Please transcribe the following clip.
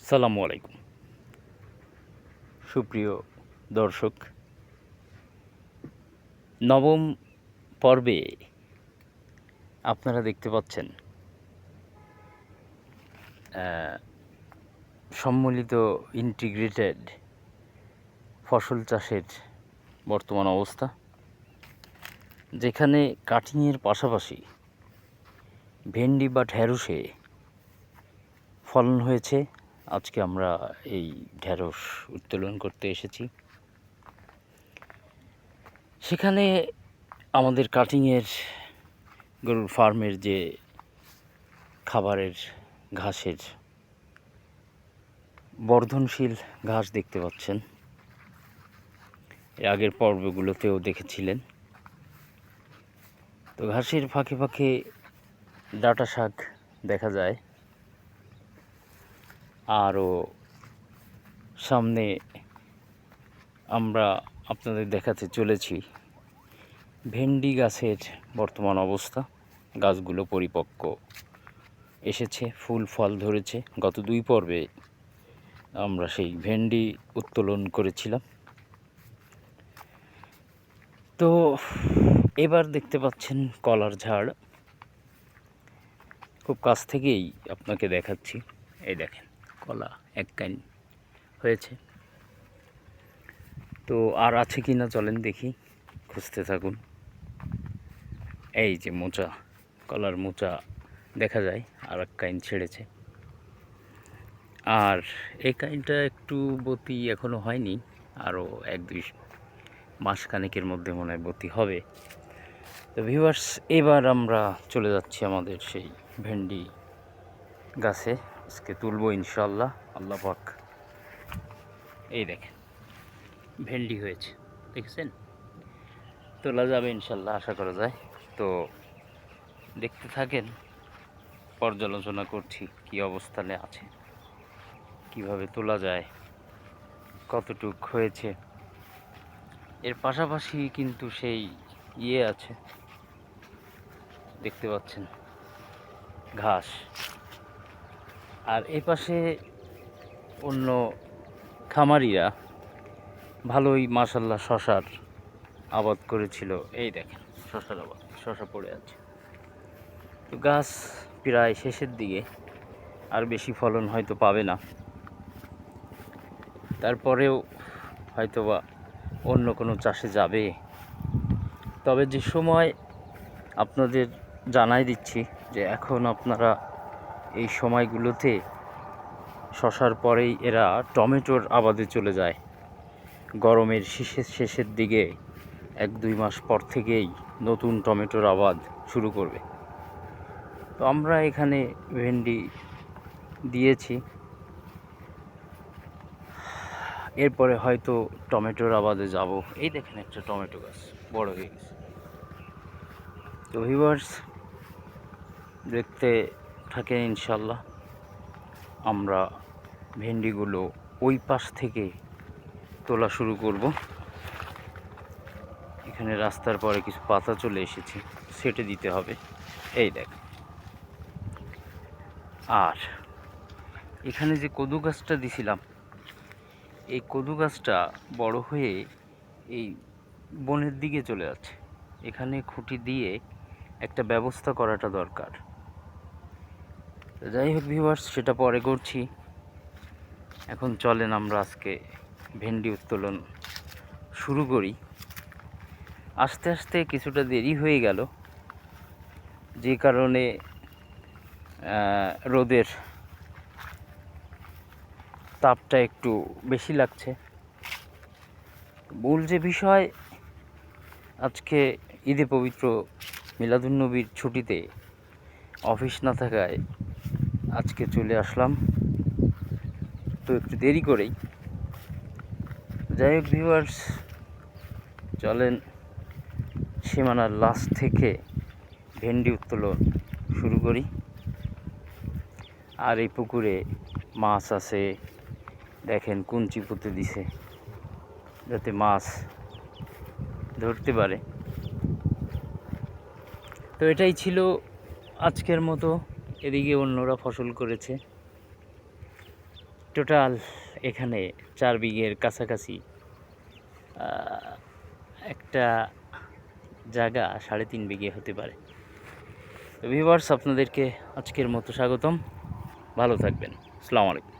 সালামু আলাইকুম সুপ্রিয় দর্শক, নবম পর্বে আপনারা দেখতে পাচ্ছেন সম্মিলিত ইন্টিগ্রেটেড ফসল চাষের বর্তমান অবস্থা, যেখানে কাটিংয়ের পাশাপাশি ভেন্ডি বা ঢ্যাঁড়সে ফলন হয়েছে। আজকে আমরা এই ঢ্যাঁড়স উত্তোলন করতে এসেছি। সেখানে আমাদের কাটিংয়ের গরুর ফার্মের যে খাবারের ঘাসের বর্ধনশীল ঘাস দেখতে পাচ্ছেন, এর আগের পর্বগুলোতেও দেখেছিলেন। তো ঘাসের ফাঁকে ফাঁকে ডাঁটা শাক দেখা যায়। আরও সামনে আমরা আপনাদের দেখাতে চলেছি ভেন্ডি গাছের বর্তমান অবস্থা। গাছগুলো পরিপক্ক এসেছে, ফুল ফল ধরেছে। গত 2 পর্বে আমরা সেই ভেন্ডি উত্তোলন করেছিলাম। তো এবার দেখতে পাচ্ছেন কলার ঝাড়, খুব কাছ থেকেই আপনাকে দেখাচ্ছি। এই দেখেন, কলা এক কাইন হয়েছে। তো আর আছে কি না চলেন দেখি, খুঁজতে থাকুন। এই যে মোচা, কলার মোচা দেখা যায়, আর এক কাইন ছেড়েছে। আর এই কাইনটা একটু বতি এখনও হয়নি, আরও 1-2 মাস খানেকের মধ্যে মনে হয় বতি হবে। তো ভিউয়ার্স, এবার আমরা চলে যাচ্ছি আমাদের সেই ভেন্ডি গাছে। আজকে তুলবো ইনশাল্লাহ, আল্লাহ পাক। এই দেখেন ভেন্ডি হয়েছে, দেখেছেন? তোলা যাবে ইনশাল্লাহ, আশা করা যায়। তো দেখতে থাকেন, পর্যালোচনা করছি কি অবস্থানে আছে, কিভাবে তোলা যায়, কতটুক হয়েছে। এর পাশাপাশি কিন্তু সেই আছে, দেখতে পাচ্ছেন ঘাস। আর এ পাশে অন্য খামারিরা ভালোই মাশাল্লাহ শশার আবাদ করেছিল। এই দেখেন শশার আবাদ, শশা পড়ে আছে। তো গাছ প্রায় শেষের দিকে, আর বেশি ফলন হয়তো পাবে না। তারপরেও হয়তোবা অন্য কোনো চাষে যাবে। তবে যে সময় আপনাদের জানাই দিচ্ছি যে এখন আপনারা এই সময়গুলোতে শশার পরেই এরা টমেটোর আবাদে চলে যায়। গরমের শেষের দিকে 1-2 মাস পর থেকেই নতুন টমেটোর আবাদ শুরু করবে। তো আমরা এখানে ভেন্ডি দিয়েছি, এরপরে হয়তো টমেটোর আবাদে যাব। এই দেখেন একটা টমেটো গাছ বড় হয়ে গেছে। তো ভিউয়ার্স, দেখতে থাকেন ইনশাল্লাহ। আমরা ভেন্ডিগুলো ওই পাশ থেকে তোলা শুরু করব। এখানে রাস্তার পরে কিছু পাতা চলে এসেছে, সেটে দিতে হবে। এই দেখ, আর এখানে যে কদু গাছটা দিছিলাম, এই কদু গাছটা বড় হয়ে এই বনের দিকে চলে যাচ্ছে। এখানে খুঁটি দিয়ে একটা ব্যবস্থা করাটা দরকার। যাই হোক ভিউয়ার্স, সেটা পরে করছি। এখন চলেন আমরা আজকে ভেন্ডি উত্তোলন শুরু করি। আস্তে আস্তে কিছুটা দেরি হয়ে গেল, যে কারণে রোদের তাপটা একটু বেশি লাগছে। মূল যে বিষয়, আজকে ঈদে পবিত্র মিলাদুন্নবীর ছুটিতে অফিস না থাকায় আজকে চলে আসলাম, তো একটু দেরি করেই। যাই হোক ভিউয়ার্স, চলেন সীমানার লাস্ট থেকে ভেন্ডি উত্তোলন শুরু করি। আর এই পুকুরে মাছ আছে, দেখেন কুঞ্চি পুঁতে দিছে যাতে মাছ ধরতে পারে। তো এটাই ছিল আজকের মতো। এদিকে অন্যরা ফসল করেছে। টোটাল এখানে 4 বিঘের কাছাকাছি একটা জায়গা 3.5 বিঘে হতে পারে। তো ভিউয়ার্স, আপনাদেরকে আজকের মতো স্বাগতম। ভালো থাকবেন। আসসালামু আলাইকুম।